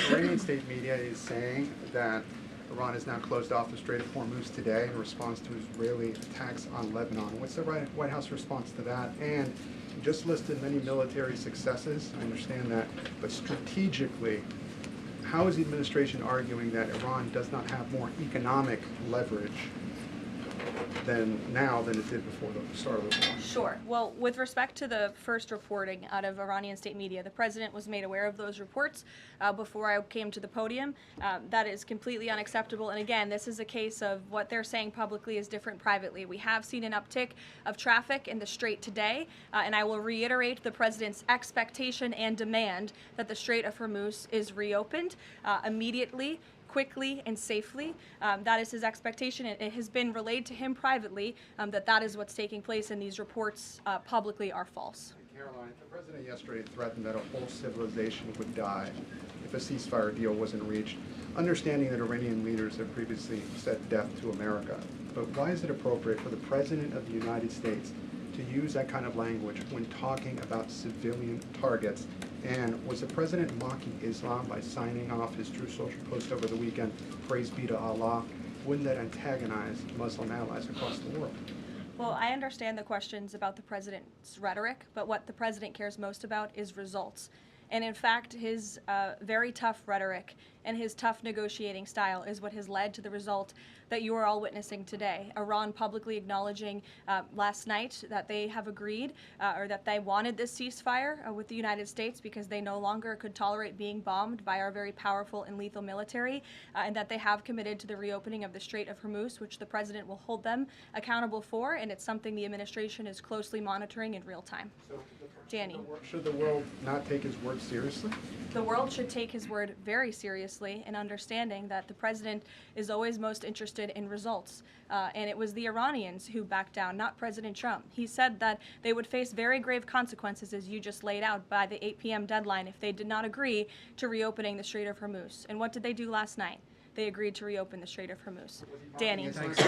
Iranian state media is saying that Iran has now closed off the Strait of Hormuz today in response to Israeli attacks on Lebanon. What's the White House response to that? And you just listed many military successes, I understand that, but strategically, how is the administration arguing that Iran does not have more economic leverage than it did before the start of the war? Sure. Well, with respect to the first reporting out of Iranian state media, the president was made aware of those reports before I came to the podium. That is completely unacceptable. And again, this is a case of what they're saying publicly is different privately. We have seen an uptick of traffic in the Strait today, and I will reiterate the president's expectation and demand that the Strait of Hormuz is reopened immediately, quickly and safely. That is his expectation. It has been relayed to him privately that is what's taking place, and these reports publicly are false. Karoline, the president yesterday threatened that a whole civilization would die if a ceasefire deal wasn't reached, understanding that Iranian leaders have previously said death to America. But why is it appropriate for the president of the United States to use that kind of language when talking about civilian targets? And was the president mocking Islam by signing off his True Social post over the weekend, "Praise be to Allah"? Wouldn't that antagonize Muslim allies across the world? Well, I understand the questions about the president's rhetoric, but what the president cares most about is results. And in fact, his very tough rhetoric and his tough negotiating style is what has led to the result that you are all witnessing today. Iran publicly acknowledging last night that they have agreed or that they wanted this ceasefire with the United States because they no longer could tolerate being bombed by our very powerful and lethal military, and that they have committed to the reopening of the Strait of Hormuz, which the president will hold them accountable for, and it's something the administration is closely monitoring in real time. So, Danny. Should the world not take his word seriously? The world should take his word very seriously in understanding that the president is always most interested in results. And it was the Iranians who backed down, not President Trump. He said that they would face very grave consequences, as you just laid out, by the 8 p.m. deadline if they did not agree to reopening the Strait of Hormuz. And what did they do last night? They agreed to reopen the Strait of Hormuz. Danny.